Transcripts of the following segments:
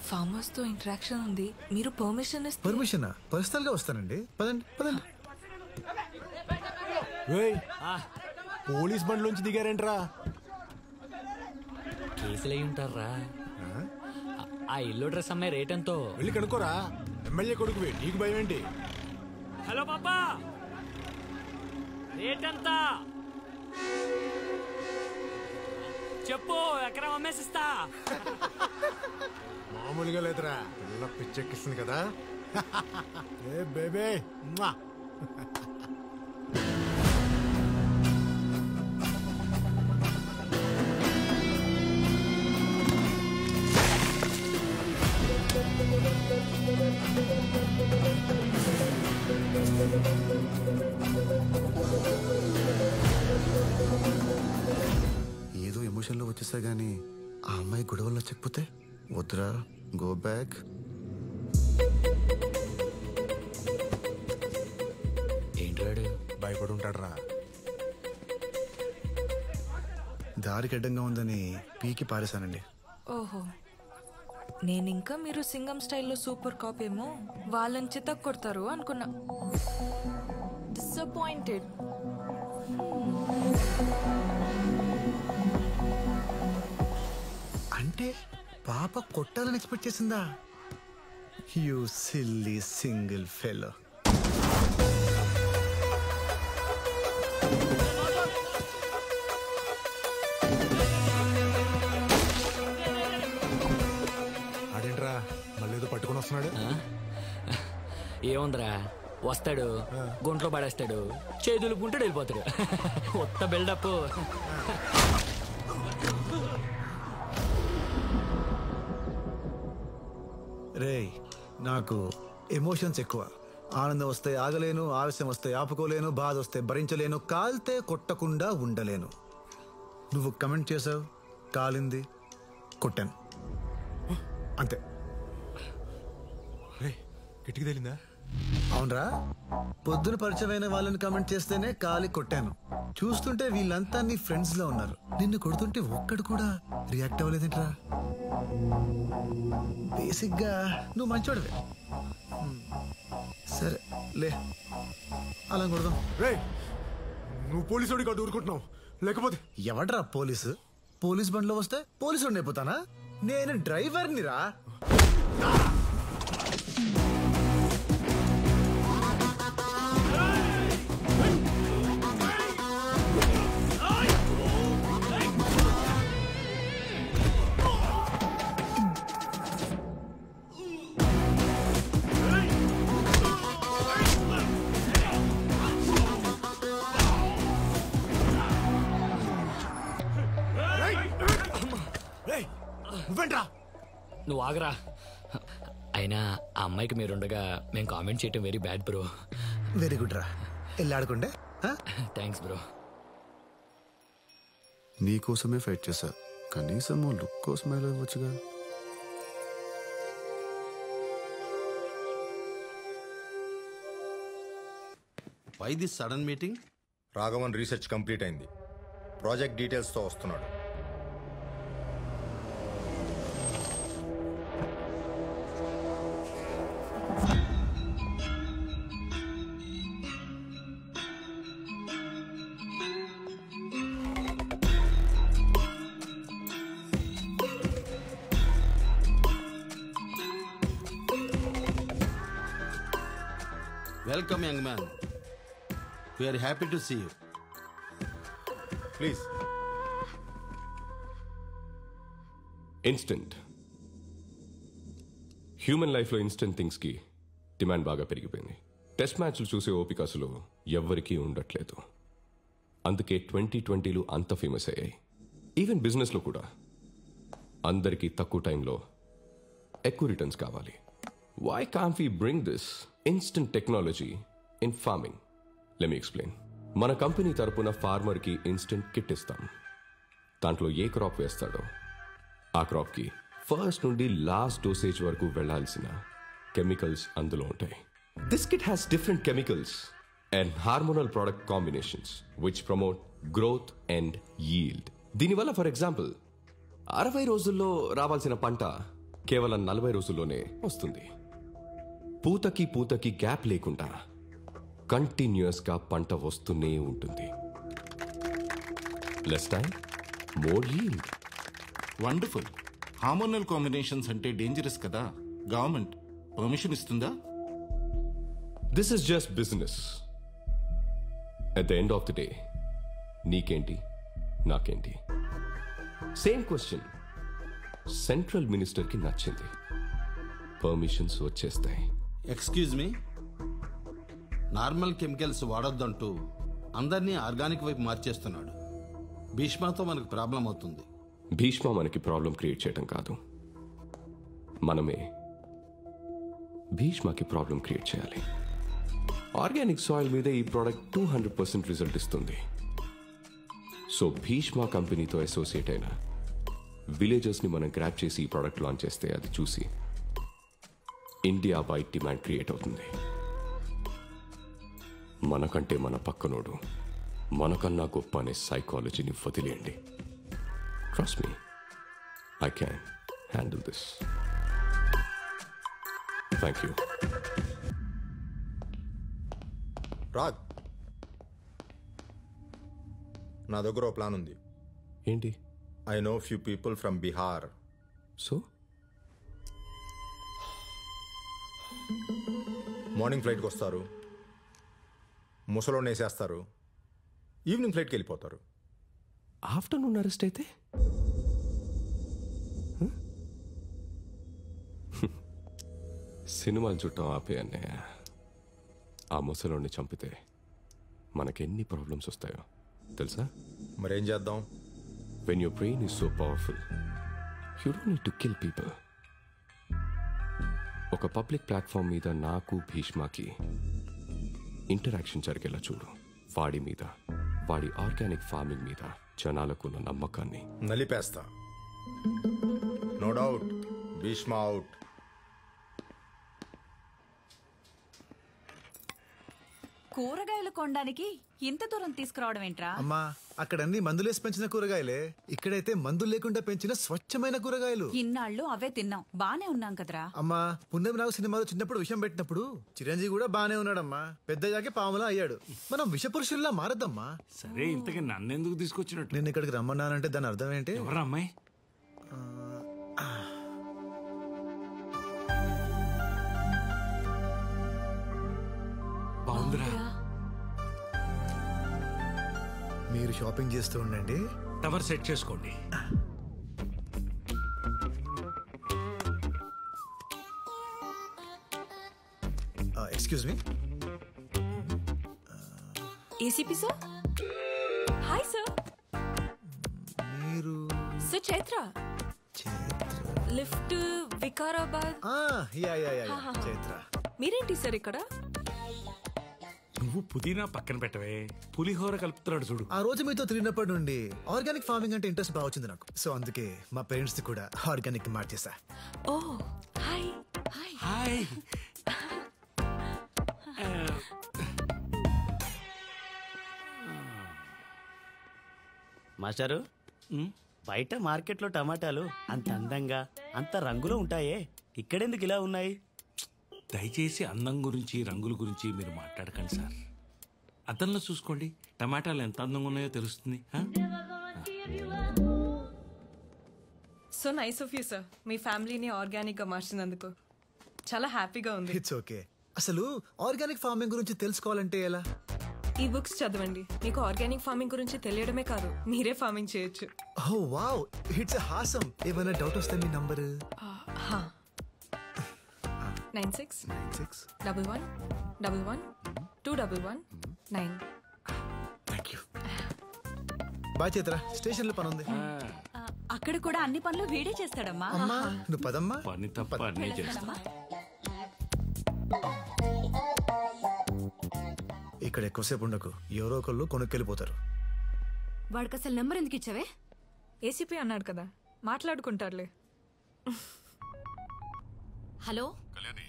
Farmers తో interaction ఉంది, మీరు పర్మిషన్ ఇస్తే. పర్మిషన్ పర్సనల్ గా వస్తానండి. పదండి పదండి. పోలీస్ బండ్లోంచి దిగారేంట్రా? కేసులు అయి ఉంటారా? ఆ ఇల్లు డ్రెస్ అమ్మాయి రేట్ ఎంతో వెళ్ళి కనుక్కోరా. ఎమ్మెల్యే కొడుకువి, నీకు భయం ఏంటి? హలో పాపా, రేట్ ఎంత చెప్పు, ఎకరం అమ్మేసిస్తా. మామూలుగా లేదురా, పిల్ల పిచ్చెక్కిస్తుంది కదా. ఏ బేబే ఏదో ఎమోషన్లో వచ్చేసా గానీ ఆ అమ్మాయి గొడవల్లో చెప్పితే వద్దురా, గో బ్యాక్. ఏంటాడు? భయపడి ఉంటాడురా. దారికి అడ్డంగా ఉందని పీకి పారేశానండి. ఓహో, నేనింకా మీరు సింగం స్టైల్లో సూపర్ కాప్ ఏమో వాళ్ళని చితక్ కొడతారు అనుకున్నా. డిసప్పాయింటెడ్. అంటే పాప కొట్టాలని ఎక్స్పెక్ట్ చేసిందా? You silly single fellow. ఆడేంట్రా మళ్ళీ ఏదో పట్టుకుని వస్తున్నాడు? ఏముందిరా, వస్తాడు, గుంట్లో పడేస్తాడు, చేతులు గుంటడు, వెళ్ళిపోతాడు. కొత్త బిల్డప్. రేయ్, నాకు ఎమోషన్స్ ఎక్కువ. ఆనందం వస్తే ఆగలేను, ఆవేశం వస్తే ఆపుకోలేను, బాధ వస్తే భరించలేను, కాల్తే కొట్టకుండా ఉండలేను. నువ్వు కమెంట్ చేసావు, కాలింది, కొట్టాను, అంతే. కిటికీ తేలిందా? అవునరా, పొద్దున పరిచయమైన వాళ్ళని కమెంట్ చేస్తేనే కాలి కొట్టాను. చూస్తుంటే వీళ్ళంతా నీ ఫ్రెండ్స్ లో ఉన్నారు. నిన్ను కొడుతుంటే ఒక్కడు కూడా రియాక్ట్ అవ్వలేదేంట్రా? బేసిక్ గా నువ్వు మంచోడివే. సరే లే, అలా కొడదాం. రే, నువ్వు పోలీసు కాదు ఊరుకుంటున్నావు, లేకపోతే ఎవడ్రా పోలీసు? పోలీస్ బండ్లో వస్తే పోలీసు అయిపోతానా? నేను డ్రైవర్ని రా. నువ్వు ఆగరా. అయినా ఆ అమ్మాయికి మీరుండగా మేము కామెంట్ చేయటం very bad bro. Very good రా, వెళ్ళాడుకుంటే. Thanks bro. నీ కోసమే ఫైట్ చేశా, కనీసం లుక్ కోసమే ఇవ్వచ్చుగా. Why this sudden meeting? Raghavan research complete అయింది, ప్రాజెక్ట్ డీటెయిల్స్తో వస్తున్నాడు. Welcome, young man. We are happy to see you. Please. Instant human లైఫ్లో ఇన్స్టెంట్ థింగ్స్కి డిమాండ్ బాగా పెరిగిపోయింది. టెస్ట్ మ్యాచ్లు చూసే ఓపిక అసలు ఎవ్వరికీ ఉండట్లేదు. అందుకే 2020లు అంత ఫేమస్ అయ్యాయి. ఈవెన్ బిజినెస్లో కూడా అందరికీ తక్కువ టైంలో ఎక్కువ రిటర్న్స్ కావాలి. Why can't we bring this instant technology in farming? Let me explain. మన కంపెనీ తరపున ఫార్మర్కి ఇన్స్టెంట్ కిట్ ఇస్తాం. దాంట్లో ఏ క్రాప్ వేస్తాడో ఆ క్రాప్కి ఫస్ట్ నుండి లాస్ట్ డోసేజ్ వరకు వెళ్లాల్సిన కెమికల్స్ అందులో ఉంటాయి. This kit has different chemicals and hormonal product combinations which promote growth and yield. దీనివల్ల ఫర్ ఎగ్జాంపుల్ 60 రోజుల్లో రావాల్సిన పంట కేవలం 40 రోజుల్లోనే వస్తుంది. పూతకి గ్యాప్ లేకుండా కంటిన్యూస్ గా పంట వస్తూనే ఉంటుంది. Less time more yield. Wonderful. Hormonal combinations అంటే డేంజరస్ కదా, గవర్నమెంట్ పర్మిషన్ ఇస్తుందా? This is just business. At the end of the day నీకేంటి నాకేంటి? సేమ్ క్వశ్చన్ సెంట్రల్ మినిస్టర్కి నచ్చింది, పర్మిషన్స్ వచ్చేస్తాయి. ఎక్స్క్యూజ్ మీ, నార్మల్ కెమికల్స్ వాడొద్దంటూ అందరినీ ఆర్గానిక్ వైపు మార్చేస్తున్నాడు. భీష్మతో మనకు ప్రాబ్లం అవుతుంది. భీష్మ మనకి ప్రాబ్లం క్రియేట్ చేయడం కాదు, మనమే భీష్మకి ప్రాబ్లం క్రియేట్ చేయాలి. ఆర్గానిక్ సాయిల్ మీద ఈ ప్రోడక్ట్ 200% రిజల్ట్ ఇస్తుంది. సో భీష్మ కంపెనీతో అసోసియేట్ అయిన విలేజర్స్ని మనం గ్రాప్ చేసి ఈ ప్రోడక్ట్ లాంచ్ చేస్తే అది చూసి ఇండియా వైడ్ డిమాండ్ క్రియేట్ అవుతుంది. మనకంటే మన పక్కనోడు మనకన్నా గొప్ప అనే సైకాలజీని వదిలేయండి. Trust me, I can handle this. Thank you. Raj, నా దగ్గర ఓ ప్లాన్ ఉంది. ఏంటి? I know few people from Bihar. So morning ఫ్లైట్కి వస్తారు, ముసలోని వేసేస్తారు, ఈవినింగ్ ఫ్లైట్కి వెళ్ళిపోతారు. ఆఫ్టర్నూన్ అరెస్ట్ అయితే సినిమాలు చుట్టం ఆపే అన్నయ్య. ఆ ముసలోని చంపితే మనకెన్ని ప్రాబ్లమ్స్ వస్తాయో తెలుసా? మరేం చేద్దాం? When your brain is so powerful you don't need to kill people. ఒక పబ్లిక్ ప్లాట్ఫామ్ మీద నాకు భీష్మకి ఇంటరాక్షన్ జరిగేలా చూడు. వాడి మీద, వాడి ఆర్గానిక్ ఫార్మింగ్ మీద జనాలకున్న నమ్మకాన్ని నలిపేస్తా. No doubt, Bhishma out. కూరగాయలు కొనడానికి ఇంత దూరం తీసుకురావడం ఏంట్రా? అమ్మా, అక్కడ అన్ని మందులేసి పెంచిన కూరగాయలే, ఇక్కడైతే మందులు లేకుండా పెంచిన స్వచ్ఛమైన కూరగాయలు. ఇన్నాళ్ళు అవే తిన్నాం, బానే ఉన్నాం కదరా. అమ్మా, పుణ్యం నాగు సినిమాలో చిన్నప్పుడు విషం పెట్టినప్పుడు చిరంజీవి కూడా బానే ఉన్నాడమ్మా. పెద్దయ్యాకే పాములా అయ్యాడు. మనం విషపురుషుల్లా మారద్దమ్మా. సరే, ఇంతకీ నన్నెందుకు తీసుకొచ్చినట్టు? నేను ఇక్కడికి రమ్మన్నానంటే దాని అర్థం ఏంటి? ఎవరా అమ్మాయి? బాగుందిరా. మీరు షాపింగ్ చేస్తూ ఉండండి, టవర్ సెట్ చేసుకోండి. Excuse me. ACP sir. Hi sir. మీరు సార్ చైత్ర, లిఫ్ట్ వికారాబాద్. చైత్ర. మీరేంటి సార్ ఇక్కడ? నువ్వు పుదీనా పక్కన పెట్టవే, పులిహోర కలుపుతున్నాడు చూడు. ఆ రోజు మీతో తిరిగినప్పటి నుండి ఆర్గానిక్ ఫార్మింగ్ అంటే ఇంట్రెస్ట్ బాగా వచ్చింది నాకు. సో అందుకే మా పేరెంట్స్ ని కూడా ఆర్గానిక్ మార్చేసా. ఓ హాయ్. హాయ్. హాయ్. మాస్టారు, బయట మార్కెట్లో టమాటాలు అంత అందంగా అంత రంగులో ఉంటాయే, ఇక్కడెందుకు ఇలా ఉన్నాయి? దయచేసి అందం గురించి రంగుల గురించి మీరు మాట్లాడకండి సార్. అద్దంలో చూసుకోండి, టమాటాలు ఎంత అందంగా ఉన్నాయో తెలుస్తుంది. So nice of you sir, మీ ఫ్యామిలీని ఆర్గానిక్ గా మార్చినందుకు చాలా హ్యాపీగా ఉంది. It's okay. అసలు ఆర్గానిక్ ఫార్మింగ్ గురించి తెలుసుకోవాలంటే ఎలా? ఈ బుక్స్ చదవండి, మీకు ఆర్గానిక్ ఫార్మింగ్ గురించి తెలియడమే కాదు, మీరే ఫార్మింగ్ చేయొచ్చు. Oh wow, it's awesome. ఏమైనా డౌట్ వస్తే మీ number 9611112119. Thank you. Bye Chaitra, station లో పని ఉంది. అక్కడ కూడా అన్ని పనులు వీడే చేస్తాడమ్మా. అమ్మా నువ్వు పదమ్మా. పని తప్ప అన్నీ చేస్తా. ఇక్కడ ఎక్కువసేపు ఉండకు, ఎవరో ఒకళ్ళు కొనుక్కెళ్ళిపోతారు. వాడికి అసలు నెంబర్ ఎందుకు ఇచ్చావే? ఏసీపీ అన్నాడు కదా, మాట్లాడుకుంటారులే. హలో కళ్యాణి,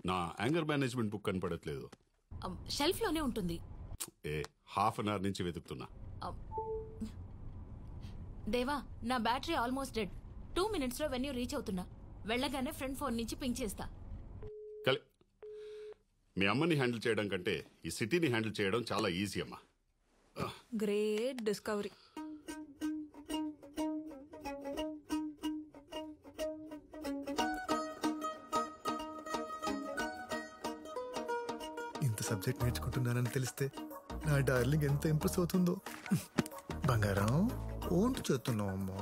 నా యాంగర్ మేనేజ్మెంట్ బుక్ కనపడట్లేదు. షెల్ఫ్ లోనే ఉంటుంది. హాఫ్ అన్ అవర్ నుంచి వెతుకుతున్నా. దేవా, నా బ్యాటరీ ఆల్మోస్ట్ డెడ్. 2 minutes లో వెన్యూ రీచ్ అవుతున్నా. వెళ్ళగానే ఫ్రెండ్ ఫోన్ నుంచి పింక్ చేస్తా. మీ అమ్మని హ్యాండిల్ చేయడం కంటే ఈ సిటీని హ్యాండిల్ చేయడం చాలా ఈజీ అమ్మా. Great discovery. ఇంత సబ్జెక్ట్ నేర్చుకుంటున్నానని తెలిస్తే నా డార్లింగ్ ఎంత ఇంప్రెస్ అవుతుందో. బంగారం ఓంటు చేస్తున్నావు అమ్మా.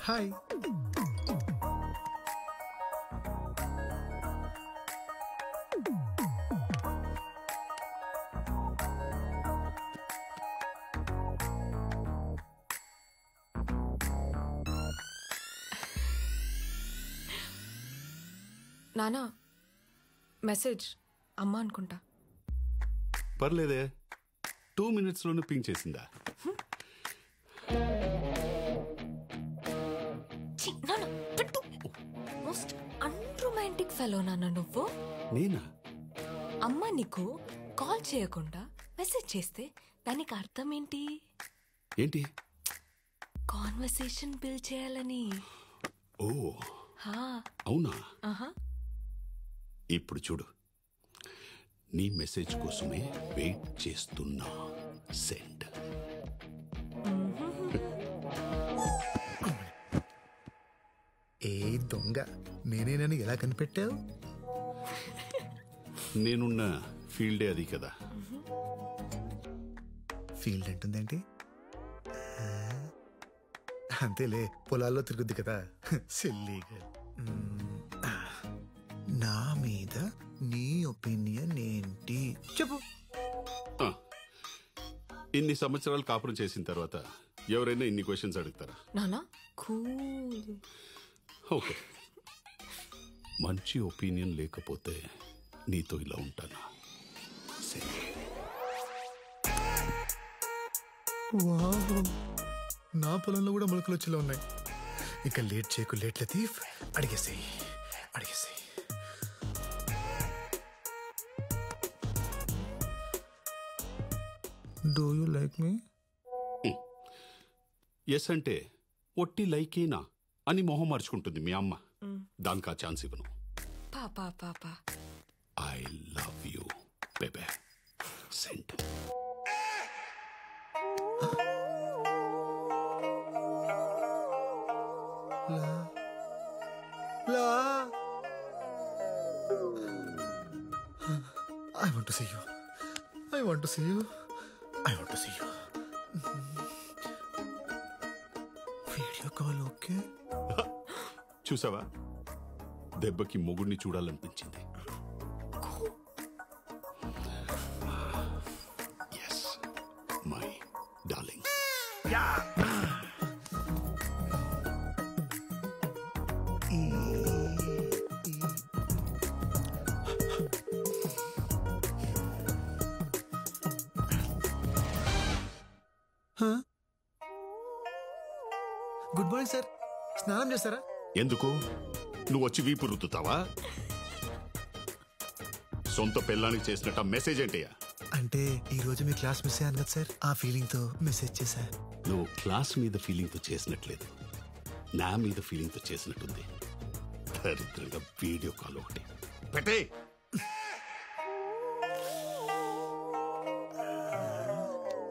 హాయ్. నానా మెసేజ్ అమ్మ అనుకుంటా. పర్లేదే, 2 minutesలోనే పింక్ చేసిందా? మోస్ట్ అన్రొమాంటిక్ ఫెలో నాన్న నువ్వు. నేనా? అమ్మ నీకు కాల్ చేయకుండా మెసేజ్ చేస్తే దానికి అర్థం ఏంటి? ఏంటి? కాన్వర్సేషన్ బిల్డ్ చేయాలని. ఓ హా. అవునా? ఆహా. ఇప్పుడు చూడు, నీ మెసేజ్ కోసమే వెయిట్ చేస్తున్నా. సెండ్. ఏ దొంగ, నేనేనని ఎలా కనిపెట్టావు? నేనున్న ఫీల్డే అది కదా. ఫీల్డ్ అంటుందేంటి? అంతేలే, పొలాల్లో తిరుగుద్ది కదా. సిల్లీగా. నా మీద నీ ఒపీనియన్ ఏంటి చెప్పు. ఇన్ని సంవత్సరాలు కాపురం చేసిన తర్వాత ఎవరైనా ఇన్ని క్వశ్చన్స్ అడుగుతారా? నానా కూల్. ఓకే, మంచి ఒపీనియన్ లేకపోతే నీతో ఇలా ఉంటానా? వావ్, నా పొలంలో కూడా మొలకలు వచ్చేలా ఉన్నాయి. ఇక లేట్ చేయకు, లేట్ లతీఫ్, అడిగేసేయి అడిగేసేయి. Do you like me? Yes అంటే ఒట్టి లైకేనా అని మొహం మార్చుకుంటుంది మీ అమ్మ. దానికి ఆ ఛాన్స్ ఇవ్వను. పాపా పాపా. I love you babe. Send. I want to see you. I want to see you. I want to see you. Video call okay? చూసావా, దెబ్బకి మొగుడిని చూడాలనిపించింది. Yes my darling. Good morning sir. స్నానం చేస్తారా? ఎందుకు? నువ్వు వచ్చి వీపు రుద్దుతావా? సొంత పెళ్ళానికి చేసినట్టు మెసేజ్ ఏంటయ్యా? అంటే ఈ రోజు మీ క్లాస్ మిస్ అయ్యాను కదా సార్, ఆ ఫీలింగ్ తో మెసేజ్ చేశా. నువ్వు క్లాస్ మీద ఫీలింగ్ తో చేసినట్లేదు, నా మీద ఫీలింగ్ తో చేసినట్టుంది. దరిద్రంగా వీడియో కాల్ ఒకటి పెట్టే.